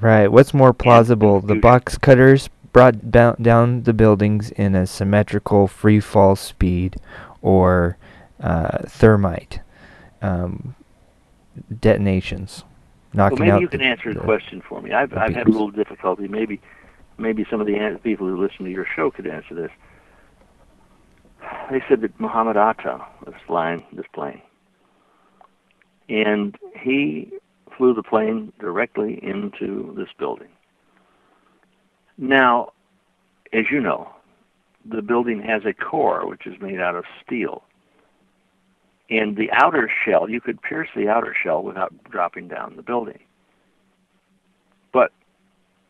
Right. What's more and plausible? The confusion. box cutters brought down the buildings in a symmetrical free fall speed, or thermite um, detonations, Well, knocking maybe out you can answer a the question for me. I've had a beams. little difficulty. Maybe some of the people who listen to your show could answer this. They said that Muhammad Atta was flying this plane, and he flew the plane directly into this building. Now, as you know, the building has a core which is made out of steel. And the outer shell, you could pierce the outer shell without dropping down the building. But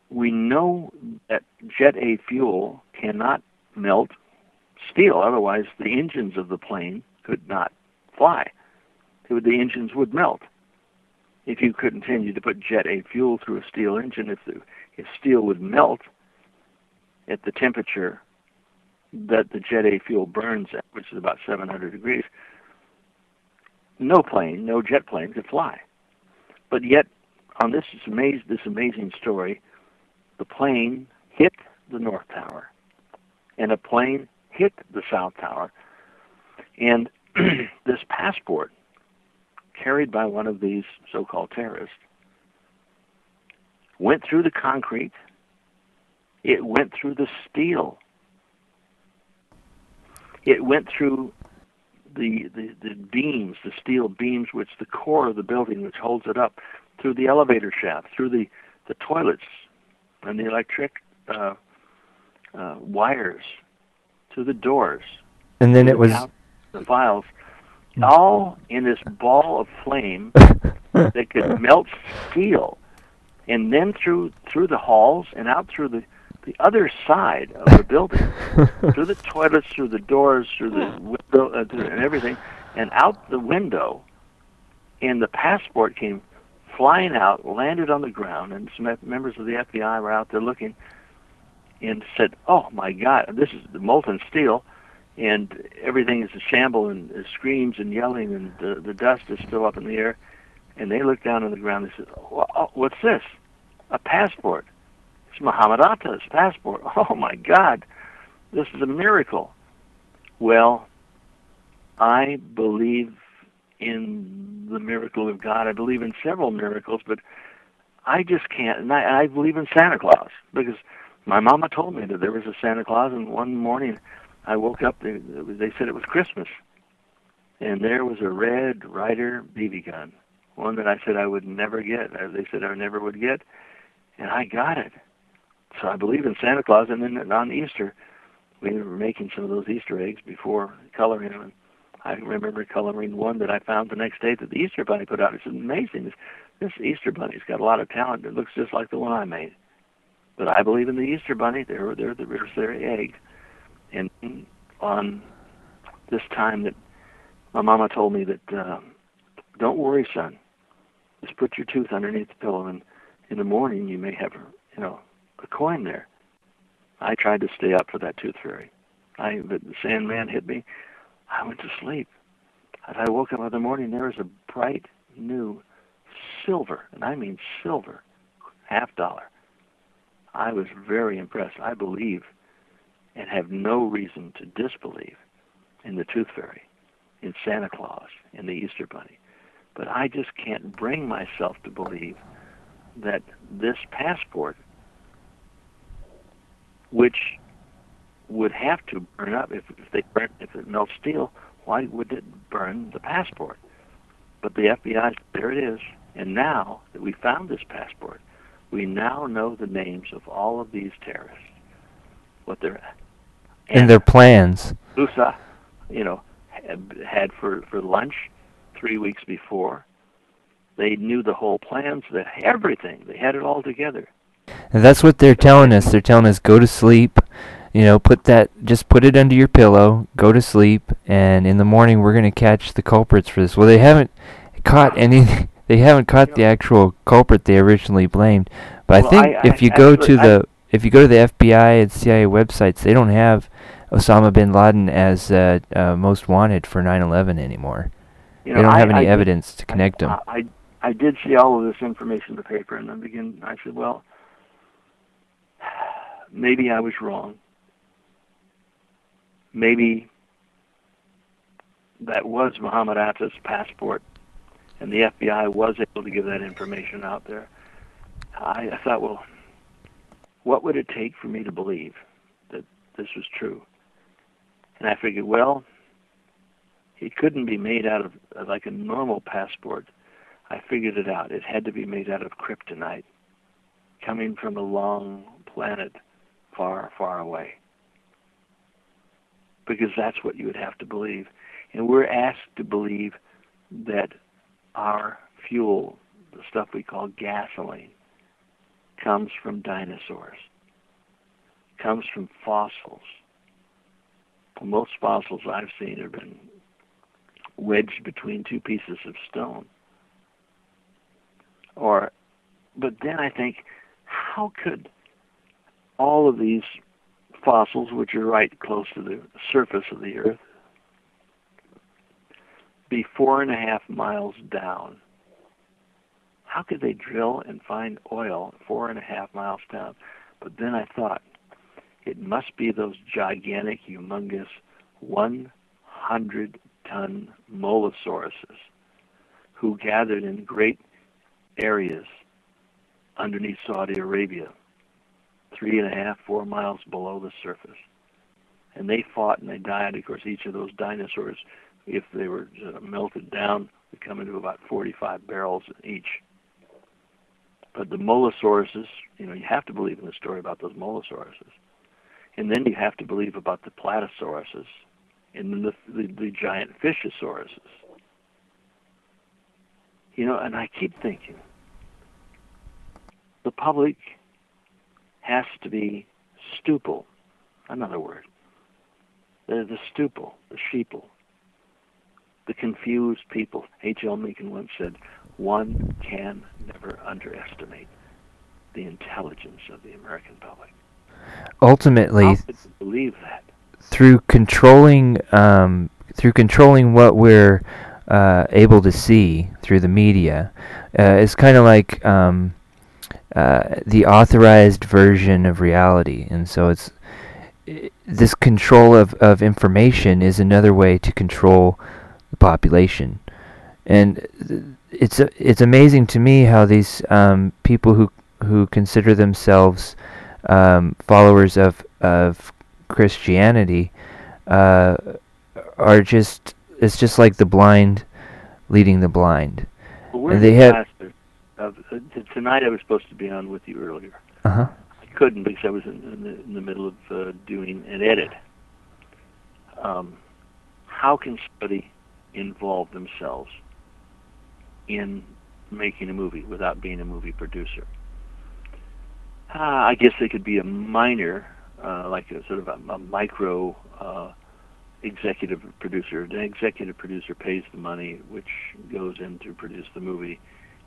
we know that Jet A fuel cannot melt steel. Otherwise, the engines of the plane could not fly. The engines would melt. If you continue to put Jet A fuel through a steel engine, if steel would melt at the temperature that the Jet A fuel burns at, which is about 700 degrees, no jet plane could fly. But yet, on this amazing story, the plane hit the North Tower, and a plane hit the South Tower, and this passport, carried by one of these so-called terrorists, went through the concrete, it went through the steel, it went through the beams, the steel beams, which the core of the building, which holds it up, through the elevator shaft, through the toilets and the electric wires, to the doors, And then to it the was. couch, the files, all in this ball of flame that could melt steel, and then through the halls and out through the other side of the building, through the toilets, through the doors, through the window, and everything, and out the window, and the passport came flying out, landed on the ground, and some members of the FBI were out there looking, and said, "Oh my God, this is the molten steel, and everything is a shamble, and screams and yelling, and the dust is still up in the air." And they looked down on the ground and said, "Oh, what's this? A passport. It's Muhammad Atta's passport. Oh my God, this is a miracle." Well, I believe in the miracle of God. I believe in several miracles, but I just can't. And I believe in Santa Claus, because my mama told me that there was a Santa Claus, and one morning I woke up, they said it was Christmas, and there was a Red Ryder BB gun, one that I said I would never get. They said I never would get, and I got it. So I believe in Santa Claus. And then on Easter, we were making some of those Easter eggs before coloring them. And I remember coloring one that I found the next day that the Easter Bunny put out. It's amazing. This Easter Bunny's got a lot of talent. It looks just like the one I made. But I believe in the Easter Bunny. There's their egg. And on this time that my mama told me that, don't worry, son. Just put your tooth underneath the pillow, and in the morning you may have, a coin there. I tried to stay up for that tooth fairy. But the Sandman hit me. I went to sleep. As I woke up in the morning, there was a bright new silver, and I mean silver, $50. I was very impressed. I believe, and have no reason to disbelieve, in the tooth fairy, in Santa Claus, in the Easter Bunny. But I just can't bring myself to believe that this passport, which would have to burn up if it melts steel, why would it burn the passport? But the FBI, there it is. And now that we found this passport, we now know the names of all of these terrorists, what they're And their plans. Lusa, had for lunch 3 weeks before. They knew the whole plans, that everything. They had it all together. And that's what they're telling us. They're telling us, go to sleep. Just put it under your pillow, go to sleep, and in the morning we're going to catch the culprits for this. Well, they haven't caught any. They haven't caught the actual culprit they originally blamed. But I think if you go to the FBI and CIA websites, they don't have Osama bin Laden as most wanted for 9/11 anymore. They don't have any evidence to connect him. I did see all of this information in the paper, and I said, well, maybe I was wrong. Maybe that was Muhammad Atta's passport, and the FBI was able to give that information out there. I thought, well, what would it take for me to believe that this was true? And I figured, well, it couldn't be made out of like a normal passport. I figured it out. It had to be made out of kryptonite, coming from a long planet far, far away. Because that's what you would have to believe. And we're asked to believe that our fuel, the stuff we call gasoline, comes from dinosaurs, comes from fossils. Most fossils I've seen have been wedged between two pieces of stone. But then I think, how could all of these fossils, which are right close to the surface of the Earth, be 4.5 miles down? How could they drill and find oil 4.5 miles down? But then I thought, it must be those gigantic, humongous 100-ton molosauruses who gathered in great areas underneath Saudi Arabia, 3.5, 4 miles below the surface. And they fought and they died. Of course, each of those dinosaurs, if they were melted down, would come into about 45 barrels each. But the molosauruses, you have to believe in the story about those molosauruses. And then you have to believe about the platysauruses and then the giant fishosauruses. And I keep thinking, the public has to be stupid. Another word. They're the stupid, the sheeple, the confused people. H.L. Mencken once said, one can never underestimate the intelligence of the American public. Ultimately, how could you believe that? Through controlling what we're able to see through the media, it's kind of like the authorized version of reality, and so this control of information is another way to control the population. And it's amazing to me how these people who consider themselves followers of Christianity are just, it's just like the blind leading the blind. Well, we're the pastor. Tonight I was supposed to be on with you earlier. Uh-huh. I couldn't because I was in the middle of doing an edit. How can somebody involve themselves in making a movie without being a movie producer? I guess they could be a minor, like a sort of a micro executive producer. The executive producer pays the money which goes in to produce the movie,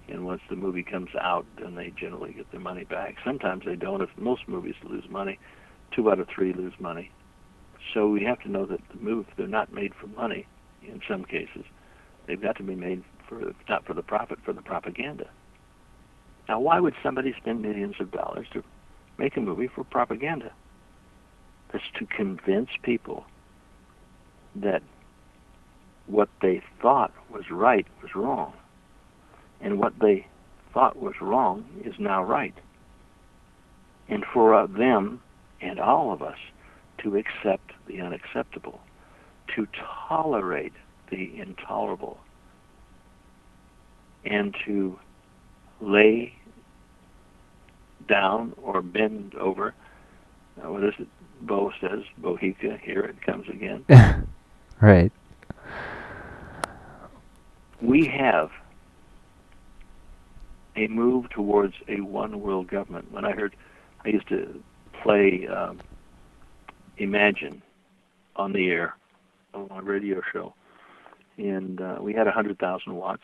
and once the movie comes out, then they generally get their money back. Sometimes they don't. If most movies lose money, 2 out of 3 lose money. So we have to know that they're not made for money. In some cases, they've got to be made not for the profit, for the propaganda. Now, why would somebody spend millions of dollars to make a movie for propaganda? That's to convince people that what they thought was right was wrong, and what they thought was wrong is now right. And for them and all of us to accept the unacceptable, to tolerate the intolerable, and to lay down or bend over. What is it? Bo says, Bohica, here it comes again. Right. We have a move towards a one-world government. When I used to play Imagine on the air on my radio show, and we had 100,000 watts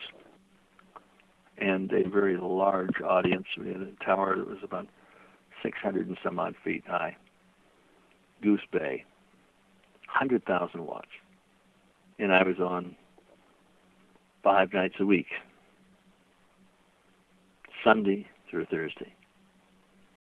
and a very large audience. We had a tower that was about 600 and some odd feet high. Goose Bay, 100,000 watts. And I was on 5 nights a week. Sunday through Thursday.